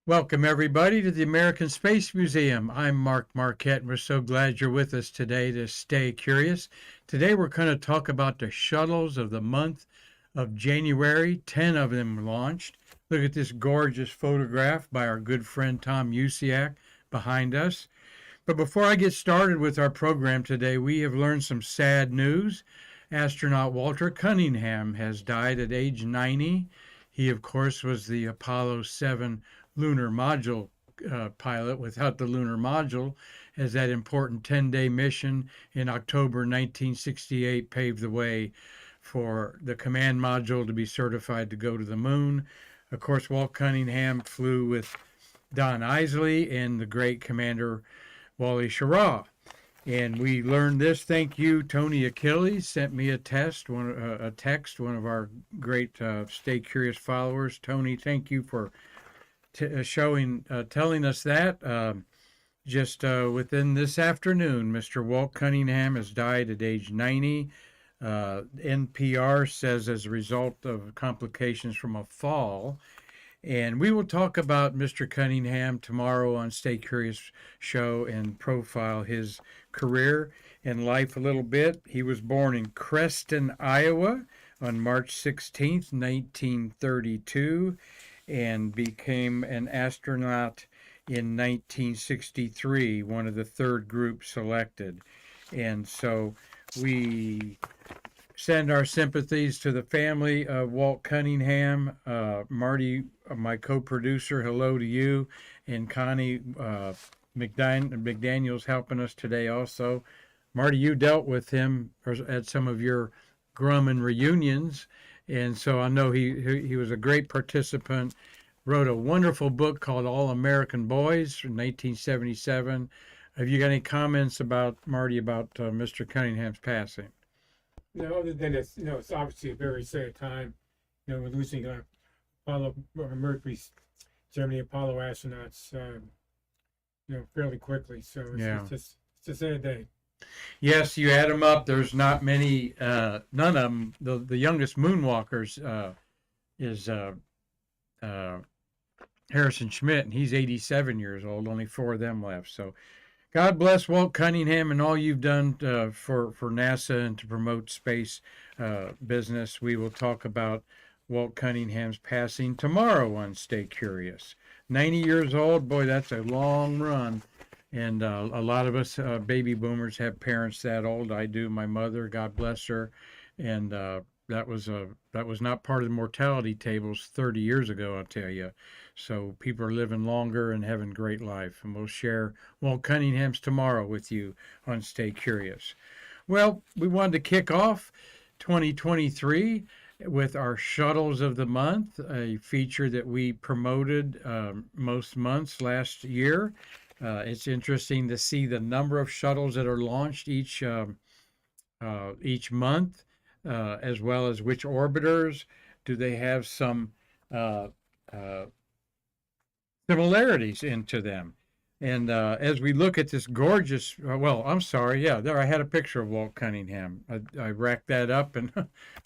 Welcome, everybody, to the American Space Museum. I'm Mark Marquette, and we're so glad you're with us today to stay curious. Today, we're going to talk about the shuttles of the month of January. 10 of them launched. Look at this gorgeous photograph by our good friend Tom Usiak behind us. But before I get started with our program today, we have learned some sad news. Astronaut Walter Cunningham has died at age 90. He, of course, was the Apollo 7 lunar module pilot without the lunar module, as that important 10-day mission in October 1968 paved the way for the command module to be certified to go to the moon. Of course, Walt Cunningham flew with Don Isley and the great commander Wally Schirra. And we learned this. Thank you, Tony Achilles sent me a text. One of our great Stay Curious followers. Tony, thank you for telling us that. Just within this afternoon, Mr. Walt Cunningham has died at age 90. NPR says as a result of complications from a fall. And we will talk about Mr. Cunningham tomorrow on Stay Curious show and profile his career and life a little bit. He was born in Creston, Iowa on March 16th, 1932, and became an astronaut in 1963, one of the third group selected. And so we send our sympathies to the family of Walt Cunningham. Marty, my co-producer, hello to you. And Connie McDaniel's helping us today also. Marty, you dealt with him at some of your Grumman reunions, and so I know he was a great participant. Wrote a wonderful book called All American Boys from 1977. Have you got any comments about Marty about Mr. Cunningham's passing? No, other than it's obviously a very sad time. We're losing Apollo, Mercury's Germany Apollo astronauts, fairly quickly. So it's a sad day. Yes, you add them up. There's not many. None of them. The youngest moonwalkers is Harrison Schmitt, and he's 87 years old. Only 4 of them left. So God bless Walt Cunningham and all you've done for NASA and to promote space business. We will talk about Walt Cunningham's passing tomorrow on Stay Curious. 90 years old, boy, that's a long run. And a lot of us baby boomers have parents that old. I do. My mother, God bless her, and that was not part of the mortality tables 30 years ago, I'll tell you. So people are living longer and having great life. And we'll share Walt Cunningham's tomorrow with you on Stay Curious. Well, we wanted to kick off 2023 with our Shuttles of the Month, a feature that we promoted most months last year. It's interesting to see the number of shuttles that are launched each month, as well as which orbiters. Do they have some similarities into them? And as we look at this gorgeous, I'm sorry, there I had a picture of Walt Cunningham. I racked that up and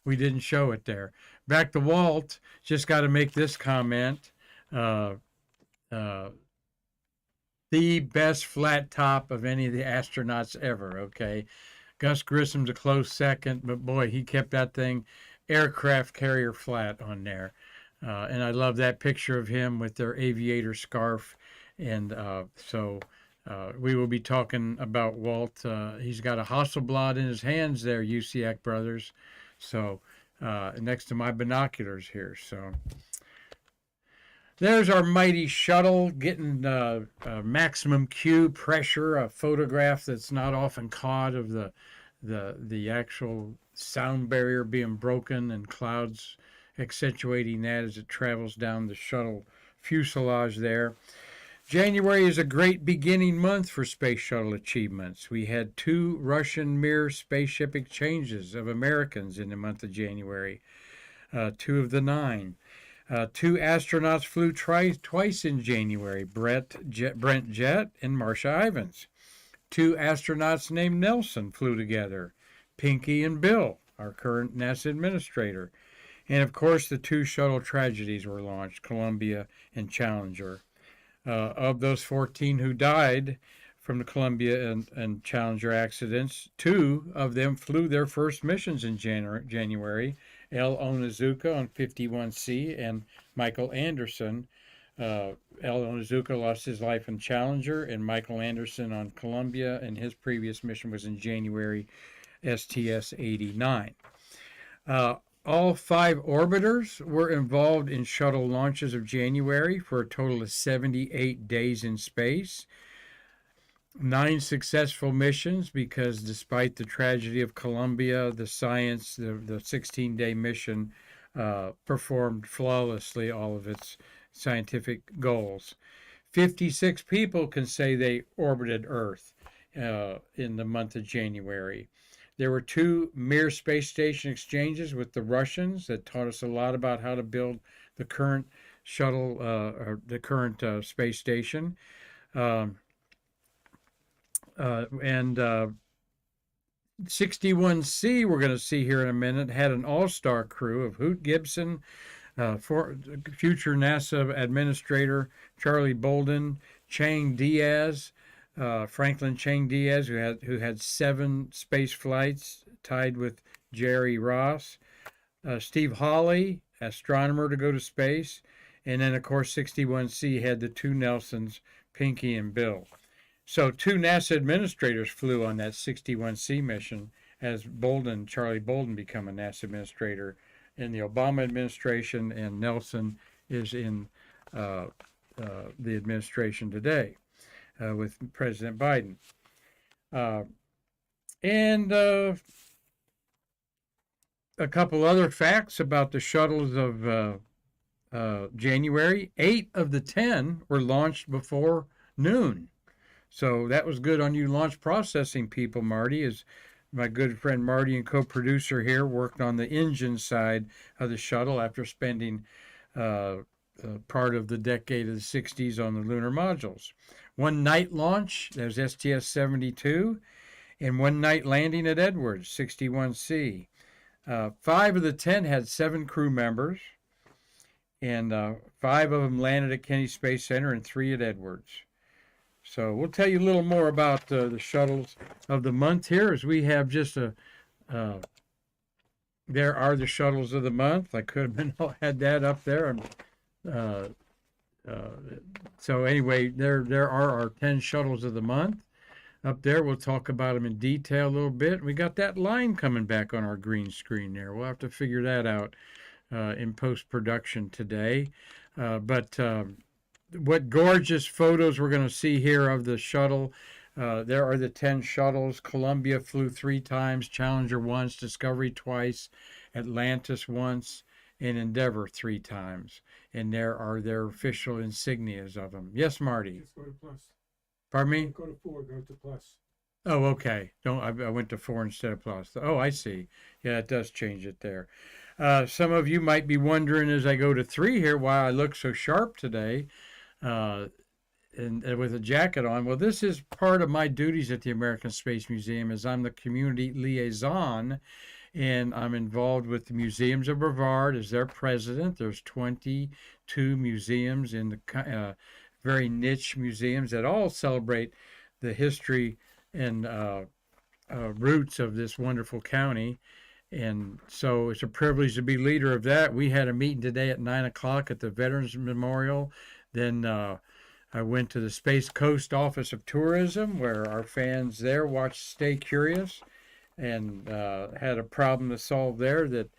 we didn't show it there. Back to Walt, just got to make this comment. The best flat top of any of the astronauts ever, okay? Gus Grissom's a close second, but boy, he kept that thing aircraft carrier flat on there. And I love that picture of him with their aviator scarf. And so we will be talking about Walt. He's got a Hasselblad in his hands there, Usiak Brothers. So next to my binoculars here. So there's our mighty shuttle getting maximum Q pressure, a photograph that's not often caught of the actual sound barrier being broken and clouds accentuating that as it travels down the shuttle fuselage there. January is a great beginning month for space shuttle achievements. We had 2 Russian Mir spaceship exchanges of Americans in the month of January, 2 of the 9. 2 astronauts flew twice in January, Brent Jett and Marcia Ivins. 2 astronauts named Nelson flew together, Pinky and Bill, our current NASA administrator. And of course, the 2 shuttle tragedies were launched, Columbia and Challenger. Of those 14 who died from the Columbia and Challenger accidents, 2 of them flew their first missions in January. L. Onizuka on 51C and Michael Anderson. L. Onizuka lost his life in Challenger, and Michael Anderson on Columbia, and his previous mission was in January, STS-89. All 5 orbiters were involved in shuttle launches of January for a total of 78 days in space. 9 successful missions, because despite the tragedy of Columbia, the 16-day mission performed flawlessly all of its scientific goals. 56 people can say they orbited Earth in the month of January. There were 2 Mir space station exchanges with the Russians that taught us a lot about how to build the current shuttle, or the current space station. And 61C, we're going to see here in a minute, had an all-star crew of Hoot Gibson, future NASA administrator Charlie Bolden, Chang Diaz, Franklin Chang Diaz, who had 7 space flights, tied with Jerry Ross, Steve Hawley, astronomer to go to space, and then of course 61C had the 2 Nelsons, Pinky and Bill. So 2 NASA administrators flew on that 61C mission, as Charlie Bolden, become a NASA administrator in the Obama administration, and Nelson is in the administration today with President Biden. And a couple other facts about the shuttles of January. 8 of the 10 were launched before noon. So that was good on you launch processing people, Marty. As my good friend Marty and co-producer here worked on the engine side of the shuttle after spending part of the decade of the 60s on the lunar modules. 1 night launch, that was STS-72, and 1 night landing at Edwards, 61C. 5 of the 10 had 7 crew members, and 5 of them landed at Kennedy Space Center and 3 at Edwards. So we'll tell you a little more about the shuttles of the month here, as we have just there are the shuttles of the month. I could have had that up there. So anyway, there are our 10 shuttles of the month up there. We'll talk about them in detail a little bit. We got that line coming back on our green screen there. We'll have to figure that out in post-production today. But what gorgeous photos we're going to see here of the shuttle. There are the 10 shuttles. Columbia flew 3 times, Challenger once, Discovery twice, Atlantis once, and Endeavour 3 times. And there are their official insignias of them. Yes, Marty? Let's go to plus. Pardon me? Don't go to 4, go to plus. Oh, okay. I went to 4 instead of plus. Oh, I see. Yeah, it does change it there. Some of you might be wondering as I go to 3 here why I look so sharp today. And with a jacket on. Well, this is part of my duties at the American Space Museum, as I'm the community liaison, and I'm involved with the Museums of Brevard as their president. There's 22 museums in the very niche museums that all celebrate the history and roots of this wonderful county. And so it's a privilege to be leader of that. We had a meeting today at 9 o'clock at the Veterans Memorial. Then I went to the Space Coast Office of Tourism, where our fans there watched Stay Curious, and had a problem to solve there that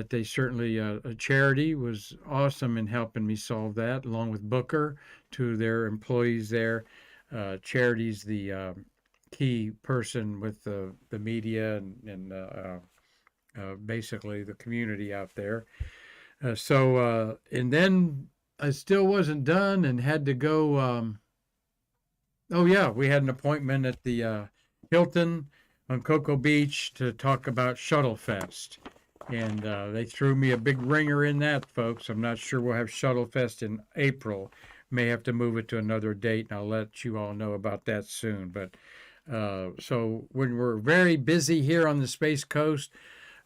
they certainly, a charity was awesome in helping me solve that, along with Booker, 2 of their employees there. Charity's the key person with the media and basically the community out there. And then I still wasn't done and had to go. Oh yeah, we had an appointment at the Hilton on Cocoa Beach to talk about Shuttle Fest, and they threw me a big ringer in that, folks. I'm not sure we'll have Shuttle Fest in April. May have to move it to another date, and I'll let you all know about that soon. But so when we're very busy here on the Space Coast,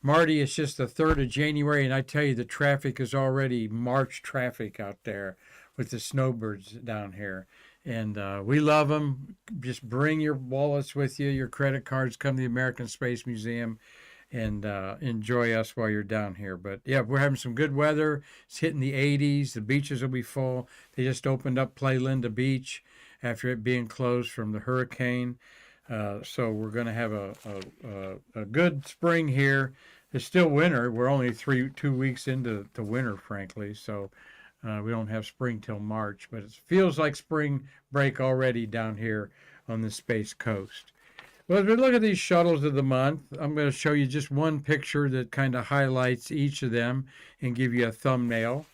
Marty, it's just the 3rd of January, and I tell you, the traffic is already March traffic out there. with the snowbirds down here. And we love them. Just bring your wallets with you, your credit cards, come to the American Space Museum and enjoy us while you're down here. But yeah, we're having some good weather. It's hitting the 80s. The beaches will be full. They just opened up Playa Linda Beach after it being closed from the hurricane. So we're going to have a good spring here. It's still winter. We're only 2 weeks into winter, frankly. So we don't have spring till March, but it feels like spring break already down here on the Space Coast. Well, as we look at these shuttles of the month, I'm going to show you just one picture that kind of highlights each of them and give you a thumbnail.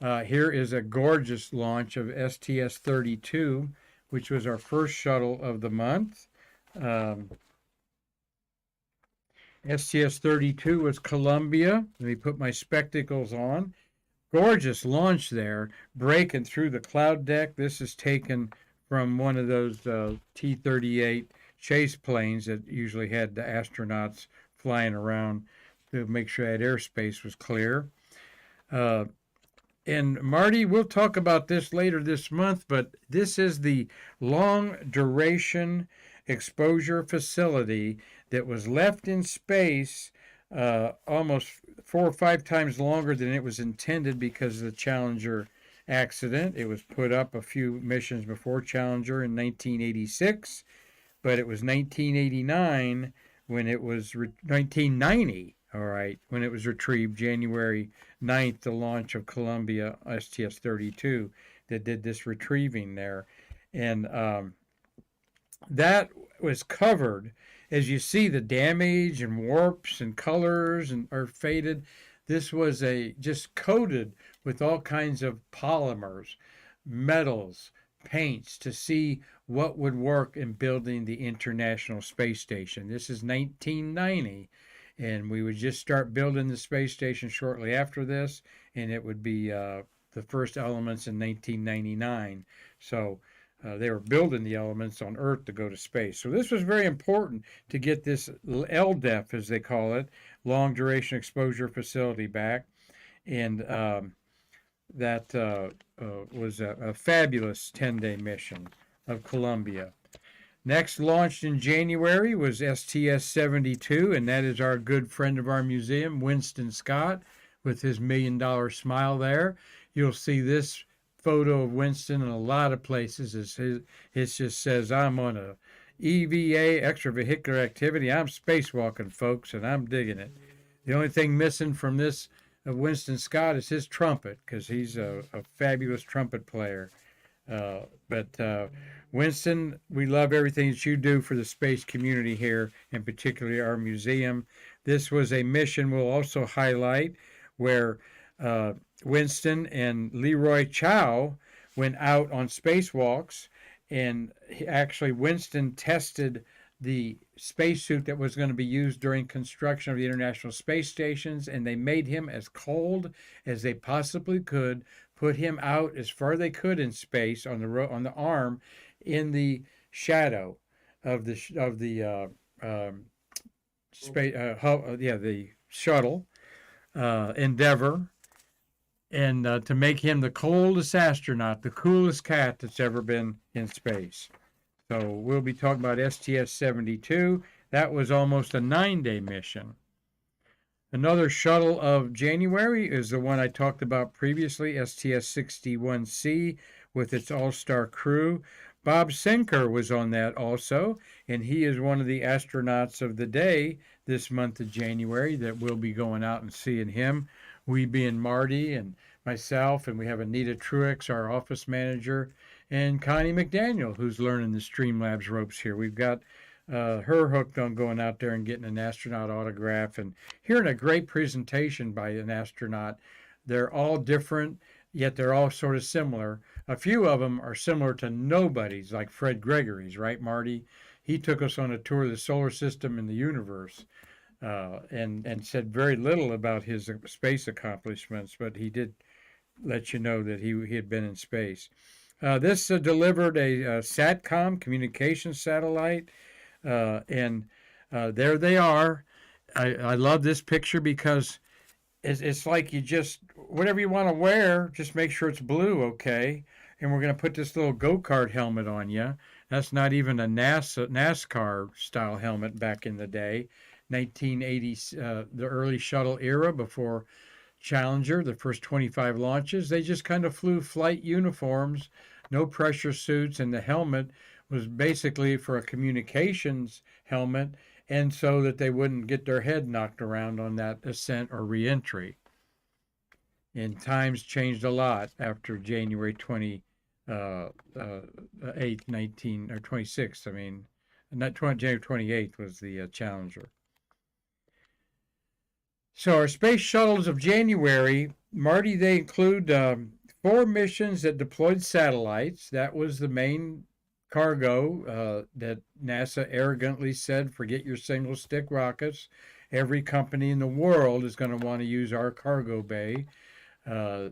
Here is a gorgeous launch of STS-32, which was our first shuttle of the month. STS-32 was Columbia. Let me put my spectacles on. Gorgeous launch there, breaking through the cloud deck. This is taken from one of those T-38 chase planes that usually had the astronauts flying around to make sure that airspace was clear. And Marty, we'll talk about this later this month, but this is the long duration exposure facility that was left in space almost 4 or 5 times longer than it was intended because of the Challenger accident. It was put up a few missions before Challenger in 1986, but it was 1989 when it was 1990, all right, when it was retrieved January 9th, the launch of Columbia STS-32 that did this retrieving there. And that was covered. As you see, the damage and warps and colors are faded. This was just coated with all kinds of polymers, metals, paints to see what would work in building the International Space Station. This is 1990, and we would just start building the space station shortly after this, and it would be the first elements in 1999. So they were building the elements on Earth to go to space. So this was very important to get this LDEF, as they call it, long duration exposure facility back. And that was a fabulous 10-day mission of Columbia. Next launched in January was STS-72, and that is our good friend of our museum, Winston Scott, with his $1 million smile there. You'll see this photo of Winston in a lot of places. It just says, I'm on a EVA, extravehicular activity. I'm spacewalking, folks, and I'm digging it. The only thing missing from this of Winston Scott is his trumpet, because he's a fabulous trumpet player. But Winston, we love everything that you do for the space community here, and particularly our museum. This was a mission we'll also highlight where Winston and Leroy Chow went out on spacewalks, and actually Winston tested the spacesuit that was going to be used during construction of the International Space Stations, and they made him as cold as they possibly could, put him out as far as they could in space on the arm in the shadow of the shuttle Endeavour, and to make him the coldest astronaut, the coolest cat that's ever been in space. So we'll be talking about STS-72. That was almost a 9-day mission. Another shuttle of January is the one I talked about previously, STS-61C, with its all-star crew. Bob Sinker was on that also, and he is one of the astronauts of the day this month of January that we'll be going out and seeing him. We being Marty and myself, and we have Anita Truex, our office manager, and Connie McDaniel, who's learning the Streamlabs ropes here. We've got her hooked on going out there and getting an astronaut autograph and hearing a great presentation by an astronaut. They're all different, yet they're all sort of similar. A few of them are similar to nobodies, like Fred Gregory's, right, Marty? He took us on a tour of the solar system and the universe, and said very little about his space accomplishments, but he did let you know that he had been in space. This delivered a SATCOM communication satellite, and there they are. I love this picture because it's like you just, whatever you want to wear, just make sure it's blue, okay? And we're going to put this little go-kart helmet on you. That's not even a NASCAR style helmet back in the day, 1980s, the early shuttle era before Challenger, the first 25 launches. They just kind of flew flight uniforms, no pressure suits, and the helmet was basically for a communications helmet, and so that they wouldn't get their head knocked around on that ascent or reentry. And times changed a lot after January 20, uh, uh, 8th, 19, or 26th. I mean, not 20, January 28th was the Challenger. So our space shuttles of January, Marty, they include 4 missions that deployed satellites. That was the main cargo that NASA arrogantly said, forget your single stick rockets. Every company in the world is going to want to use our cargo bay.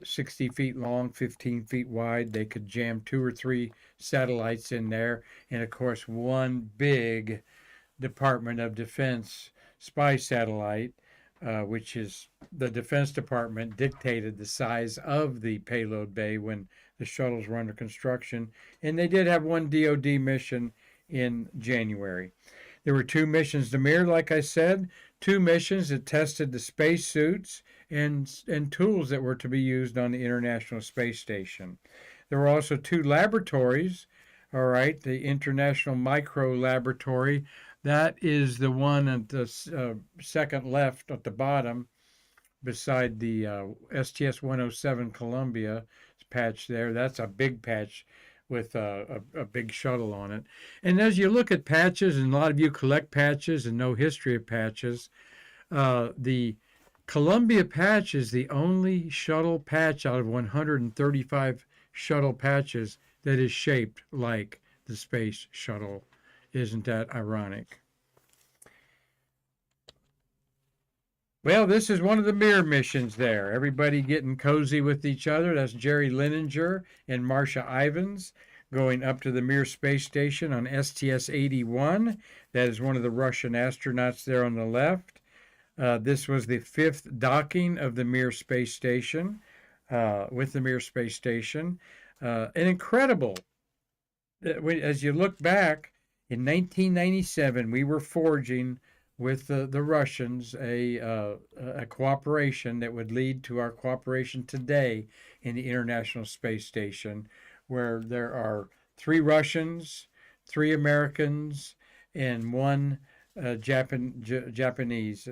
60 feet long, 15 feet wide. They could jam 2 or 3 satellites in there. And of course, one big Department of Defense spy satellite, which is the Defense Department dictated the size of the payload bay when the shuttles were under construction. And they did have one DoD mission in January. There were 2 missions to Mir, like I said, 2 missions that tested the spacesuits and tools that were to be used on the International Space Station. There were also 2 laboratories, all right, the International Micro Laboratory. That is the one at the second left at the bottom beside the STS-107 Columbia patch there. That's a big patch with a big shuttle on it. And as you look at patches, and a lot of you collect patches and know history of patches, the Columbia patch is the only shuttle patch out of 135 shuttle patches that is shaped like the space shuttle. Isn't that ironic? Well, this is one of the Mir missions there. Everybody getting cozy with each other. That's Jerry Lininger and Marcia Ivins going up to the Mir space station on STS-81. That is one of the Russian astronauts there on the left. This was the 5th docking of the Mir space station, with the Mir space station. An incredible, as you look back, in 1997, we were forging with the Russians a cooperation that would lead to our cooperation today in the International Space Station, where there are 3 Russians, 3 Americans, and 1 Japanese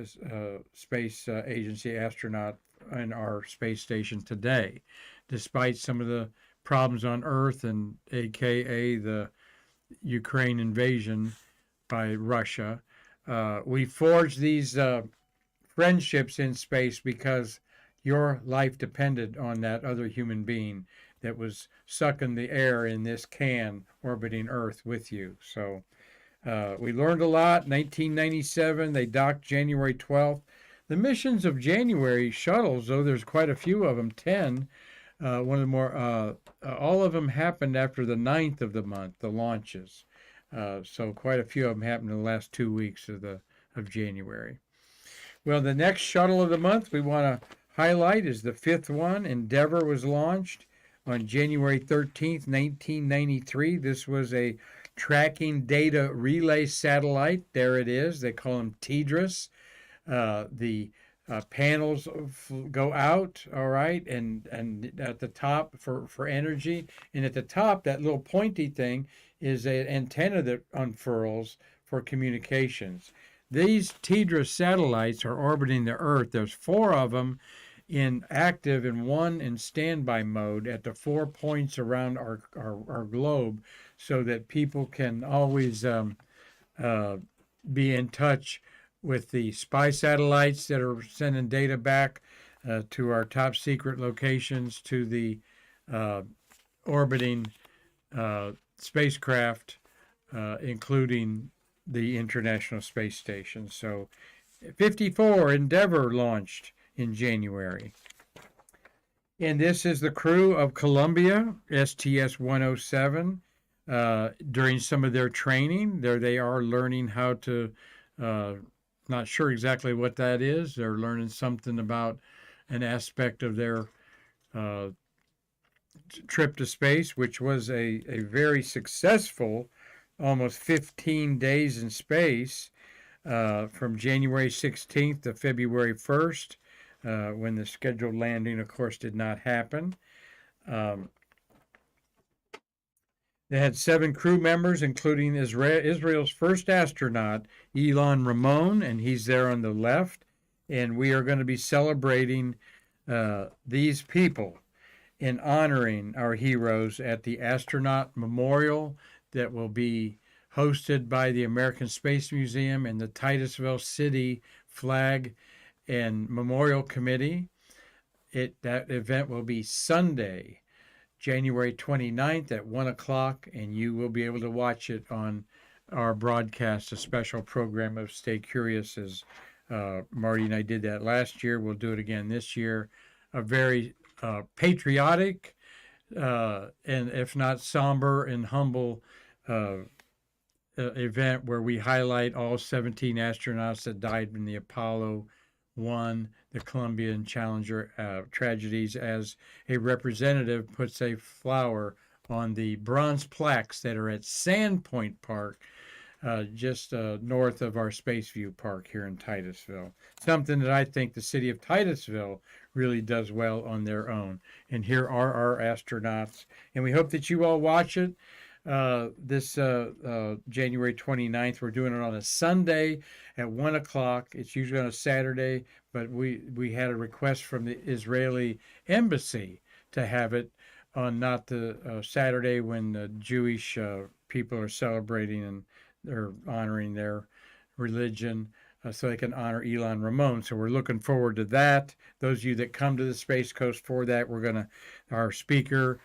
space agency astronaut in our space station today, despite some of the problems on Earth and AKA the Ukraine invasion by Russia. We forged these friendships in space because your life depended on that other human being that was sucking the air in this can orbiting Earth with you. So we learned a lot. 1997, they docked January 12th. The missions of January shuttles, though there's quite a few of them, 10, one of the more, all of them happened after the 9th of the month, the launches. So quite a few of them happened in the last 2 weeks of January. Well, the next shuttle of the month we want to highlight is the 5th one. Endeavour was launched on January 13th, 1993. This was a tracking data relay satellite. There it is. They call them TDRS. The panels go out, all right, and at the top for energy, and at the top, that little pointy thing is an antenna that unfurls for communications. These TDRS satellites are orbiting the Earth. There's 4 of them in active and 1 in standby mode at the 4 points around our globe, so that people can always be in touch with the spy satellites that are sending data back to our top secret locations, to the orbiting spacecraft, including the International Space Station. So 54, Endeavour launched in January. And this is the crew of Columbia, STS-107. During some of their training, there they are learning how to, not sure exactly what that is. They're learning something about an aspect of their uh, trip to space, which was a very successful, almost 15 days in space, from January 16th to February 1st, when the scheduled landing, of course, did not happen. Um, they had 7 crew members, including Israel's first astronaut, Elon Ramon, and he's there on the left. And we are going to be celebrating these people in honoring our heroes at the Astronaut Memorial that will be hosted by the American Space Museum and the Titusville City Flag and Memorial Committee. That event will be Sunday, January 29th at 1 o'clock, and you will be able to watch it on our broadcast, a special program of Stay Curious, as Marty and I did that last year. We'll do it again this year. A very patriotic and, if not somber and humble, event where we highlight all 17 astronauts that died in the Apollo 1, the Columbia and Challenger tragedies, as a representative puts a flower on the bronze plaques that are at Sandpoint Park, just north of our Spaceview Park here in Titusville. Something that I think the city of Titusville really does well on their own. And here are our astronauts. And we hope that you all watch it this January 29th. We're doing it on a Sunday at 1 o'clock. It's usually on a Saturday, but we had a request from the Israeli embassy to have it on not the Saturday when the Jewish people are celebrating and they're honoring their religion, so they can honor Elon Ramon. So we're looking forward to that. Those of you that come to the Space Coast for that, our speaker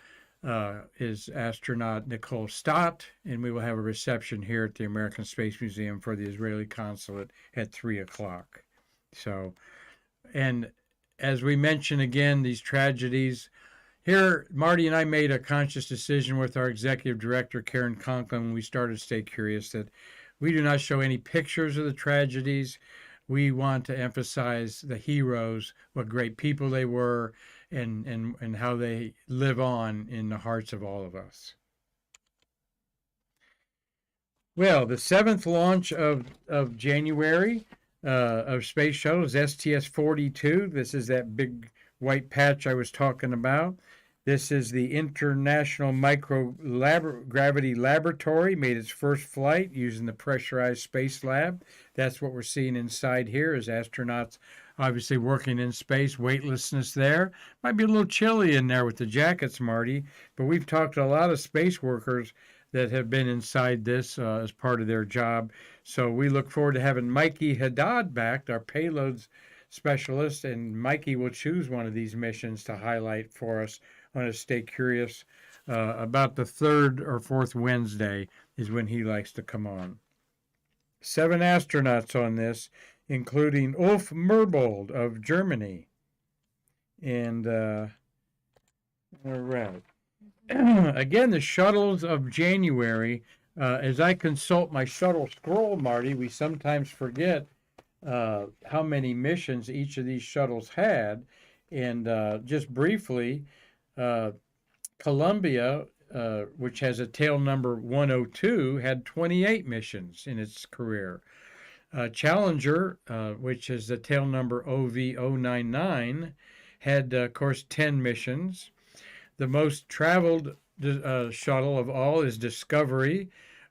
is astronaut Nicole Stott, and we will have a reception here at the American Space Museum for the Israeli consulate at 3 o'clock. So, and as we mentioned again, these tragedies, here, Marty and I made a conscious decision with our executive director, Karen Conklin, when we started Stay Curious, that we do not show any pictures of the tragedies. We want to emphasize the heroes, what great people they were, and how they live on in the hearts of all of us. Well, the 7th launch of January of Space Shuttles, STS-42. This is that big white patch I was talking about. This is the International Microgravity Laboratory, made its first flight using the pressurized space lab. That's what we're seeing inside here, is astronauts obviously working in space, weightlessness there. Might be a little chilly in there with the jackets, Marty, but we've talked to a lot of space workers that have been inside this as part of their job. So we look forward to having Mikey Haddad back, our payloads specialist, and Mikey will choose one of these missions to highlight for us on a Stay Curious. About the 3rd or 4th Wednesday is when he likes to come on. 7 astronauts on this, including Ulf Merbold of Germany. And all right. Again, the Shuttles of January. As I consult my shuttle scroll, Marty, we sometimes forget how many missions each of these shuttles had. And just briefly, Columbia, which has a tail number 102, had 28 missions in its career. Challenger, which is the tail number OV099, had, of course, 10 missions. The most traveled shuttle of all is Discovery,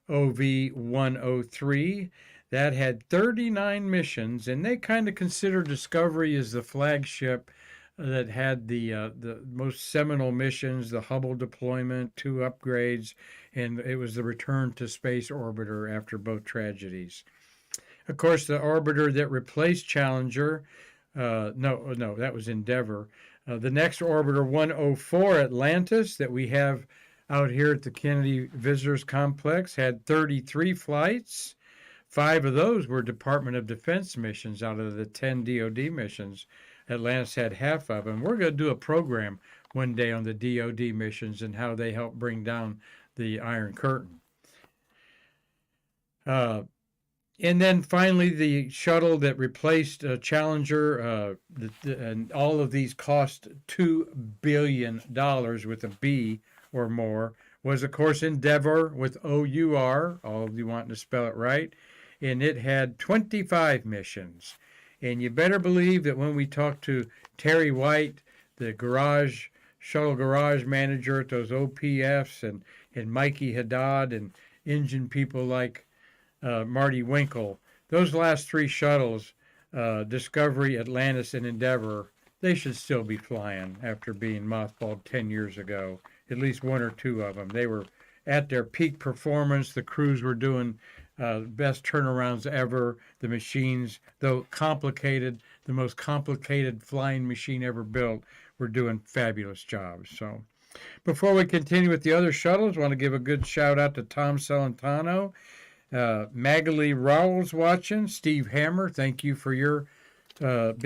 OV103. That had 39 missions, and they kind of consider Discovery as the flagship that had the most seminal missions, the Hubble deployment, 2 upgrades, and it was the return to space orbiter after both tragedies. Of course, the orbiter that replaced Challenger, no, that was Endeavour. The next orbiter, 104, Atlantis, that we have out here at the Kennedy Visitors Complex, had 33 flights. 5 of those were Department of Defense missions out of the 10 DoD missions. Atlantis had half of them. We're going to do a program one day on the DoD missions and how they help bring down the Iron Curtain. And then finally, the shuttle that replaced Challenger, and all of these cost $2 billion with a B or more, was of course Endeavour with OUR, all of you wanting to spell it right, and it had 25 missions. And you better believe that when we talked to Terry White, the shuttle garage manager at those OPFs, and Mikey Haddad and engine people like Marty Winkle. Those last three shuttles, Discovery, Atlantis, and Endeavour, they should still be flying after being mothballed 10 years ago. At least one or two of them. They were at their peak performance. The crews were doing best turnarounds ever. The machines, though complicated, the most complicated flying machine ever built, were doing fabulous jobs. So before we continue with the other shuttles, I want to give a good shout out to Tom Celentano. Magali Rowell's watching. Steve Hammer, thank you for your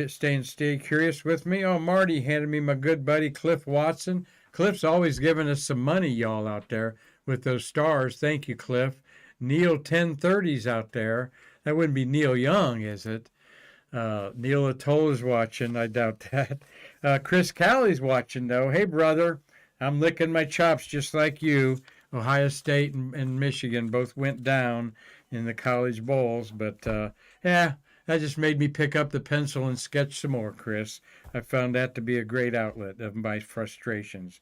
stay curious with me. Oh, Marty handed me my good buddy Cliff Watson. Cliff's always giving us some money, y'all out there with those stars. Thank you, Cliff. Neil 1030's out there. That wouldn't be Neil Young, is it? Neil Atoll is watching. I doubt that. Chris Callie's watching, though. Hey, brother, I'm licking my chops just like you. Ohio State and Michigan both went down in the college bowls, but yeah, that just made me pick up the pencil and sketch some more, Chris. I found that to be a great outlet of my frustrations.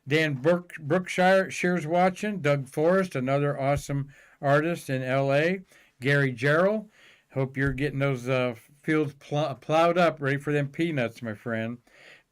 Dan Brookshire's watching. Doug Forrest, another awesome artist in L.A. Gary Gerald, hope you're getting those fields plowed up, ready for them peanuts, my friend.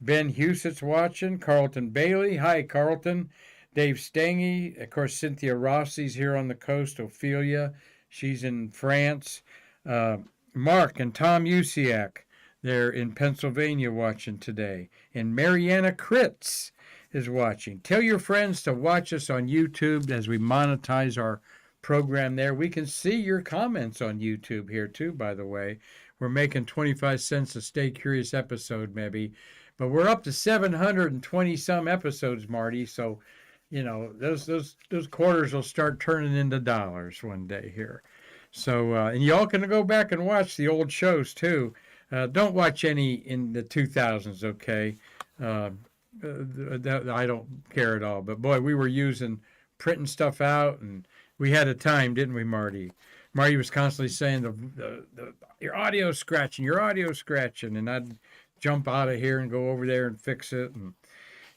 Ben Huset's watching. Carlton Bailey, hi, Carlton. Dave Stangy, of course, Cynthia Rossi's here on the coast. Ophelia, she's in France. Mark and Tom Usiak, they're in Pennsylvania watching today. And Mariana Kritz is watching. Tell your friends to watch us on YouTube as we monetize our program there. We can see your comments on YouTube here too, by the way. We're making 25 cents a Stay Curious episode maybe. But we're up to 720 some episodes, Marty, so you know, those quarters will start turning into dollars one day here. So, and y'all can go back and watch the old shows too. Don't watch any in the 2000s, okay? I don't care at all. But boy, we were printing stuff out, and we had a time, didn't we, Marty? Marty was constantly saying, your audio's scratching, and I'd jump out of here and go over there and fix it. And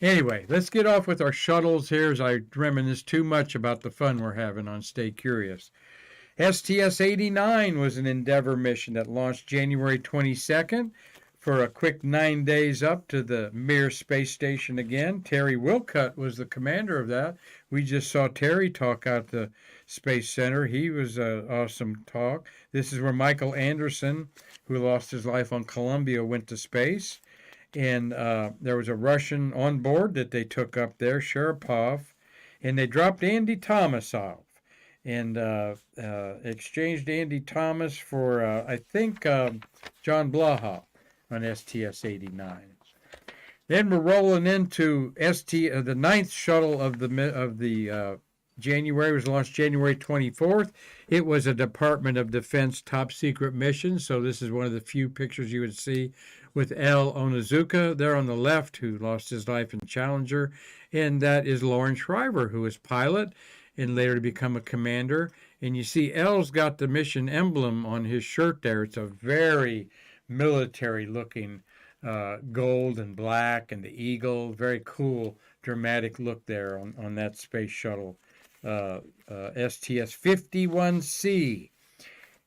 anyway, let's get off with our shuttles here as I reminisce too much about the fun we're having on Stay Curious. STS-89 was an Endeavour mission that launched January 22nd for a quick 9 days up to the Mir space station again. Terry Wilcutt was the commander of that. We just saw Terry talk out the Space Center. He was an awesome talk. This is where Michael Anderson, who lost his life on Columbia, went to space. And there was a Russian on board that they took up there, Sharapov, and they dropped Andy Thomas off and exchanged Andy Thomas for, I think, John Blaha on STS-89. Then we're rolling into the ninth shuttle of the January, was launched January 24th. It was a Department of Defense top secret mission, so this is one of the few pictures you would see with L. Onizuka there on the left, who lost his life in Challenger, and that is Lauren Shriver, who was pilot and later to become a commander. And you see L's got the mission emblem on his shirt there. It's a very military-looking gold and black, and the eagle, very cool, dramatic look there on that space shuttle, STS-51C.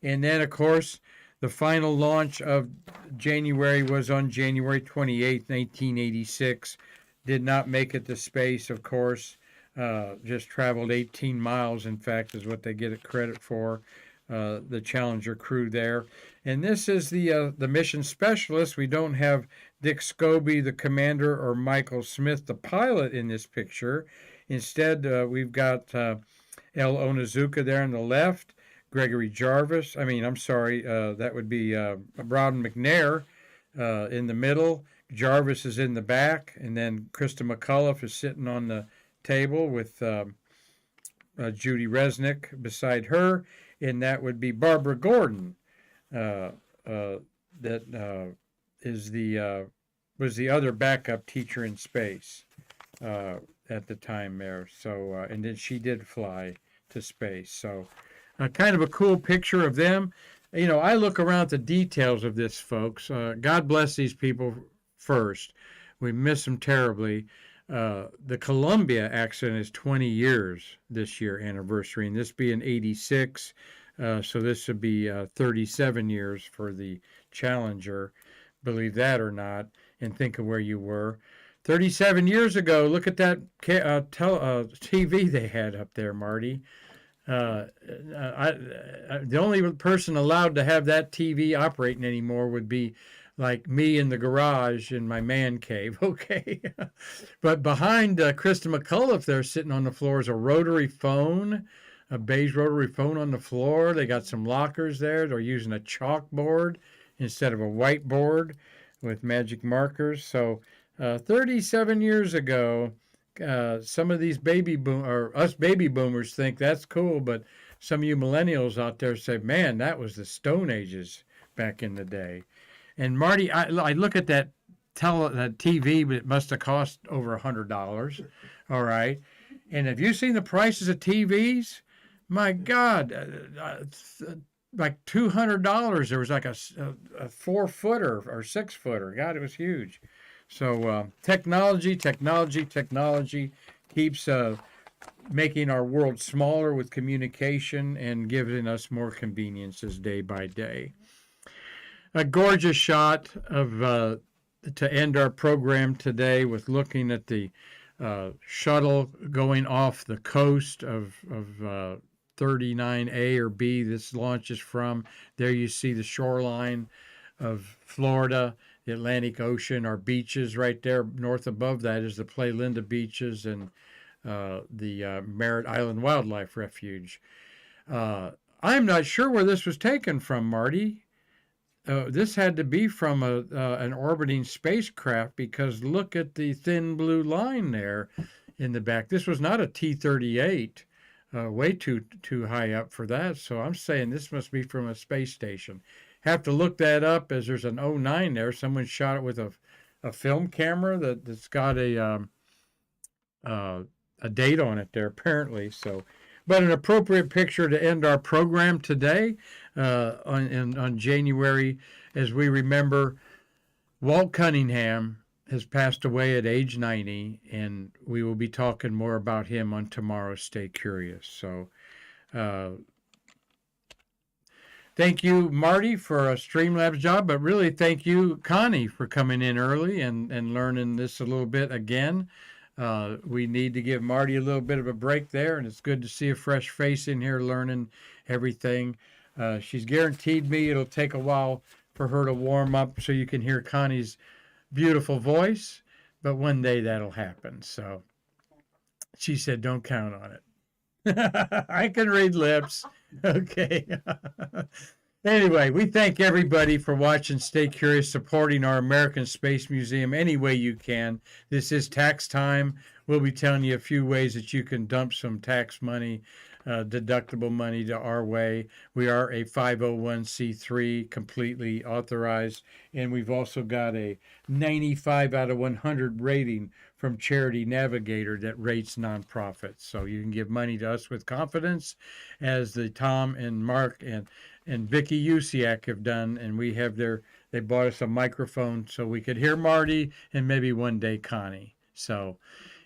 And then, of course, the final launch of January was on January 28, 1986. Did not make it to space, of course. Just traveled 18 miles, in fact, is what they get credit for, the Challenger crew there. And this is the mission specialist. We don't have Dick Scobie, the commander, or Michael Smith, the pilot, in this picture. Instead, we've got L. Onizuka there on the left, Gregory Jarvis. That would be Brown McNair in the middle. Jarvis is in the back, and then Krista McCullough is sitting on the table with Judy Resnick beside her. and that would be Barbara Gordon. That is the was the other backup teacher in space at the time there. So and then she did fly to space. So kind of a cool picture of them. You know, I look around at the details of this, folks. God bless these people first. We miss them terribly. The Columbia accident is 20 years this year anniversary, and this being 86. So this would be 37 years for the Challenger, believe that or not, and think of where you were. 37 years ago, look at that TV they had up there, Marty. The only person allowed to have that TV operating anymore would be like me in the garage in my man cave, okay? But behind Krista McCullough there sitting on the floor is a rotary phone, a beige rotary phone on the floor. They got some lockers there. They're using a chalkboard instead of a whiteboard with magic markers. So 37 years ago, some of these us baby boomers think that's cool, but some of you millennials out there say, man, that was the Stone Ages back in the day. And Marty, I look at that TV, but it must have cost over $100. All right. And have you seen the prices of TVs? My God, like $200. There was like a 4-footer or 6-footer. God, it was huge. So technology keeps making our world smaller with communication and giving us more conveniences day by day. A gorgeous shot of to end our program today with looking at the shuttle going off the coast of 39A or B this launches from. There you see the shoreline of Florida, the Atlantic Ocean, our beaches right there. North above that is the Playa Linda beaches and the Merritt Island Wildlife Refuge. I'm not sure where this was taken from, Marty. This had to be from an orbiting spacecraft because look at the thin blue line there in the back. This was not a T-38, way too high up for that. So I'm saying this must be from a space station. Have to look that up as there's an 09 there. Someone shot it with a film camera that's got a date on it there apparently. So, but an appropriate picture to end our program today on January as we remember Walt Cunningham has passed away at age 90, and we will be talking more about him on tomorrow's Stay Curious. So thank you, Marty, for a Streamlabs job, but really thank you, Connie, for coming in early and learning this a little bit again. We need to give Marty a little bit of a break there, and it's good to see a fresh face in here learning everything. She's guaranteed me it'll take a while for her to warm up so you can hear Connie's beautiful voice, but one day that'll happen. So she said, don't count on it. I can read lips. Okay. Anyway, we thank everybody for watching Stay Curious, supporting our American Space Museum any way you can. This is tax time. We'll be telling you a few ways that you can dump some tax money, deductible money to our way. We are a 501c3, completely authorized, and we've also got a 95 out of 100 rating from Charity Navigator that rates nonprofits. So you can give money to us with confidence, as the Tom and Mark and Vicky Usiak have done, and we have they bought us a microphone so we could hear Marty and maybe one day Connie. So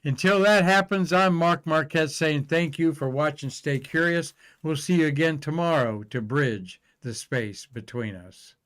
until that happens, I'm Mark Marquette saying thank you for watching Stay Curious. We'll see you again tomorrow to bridge the space between us.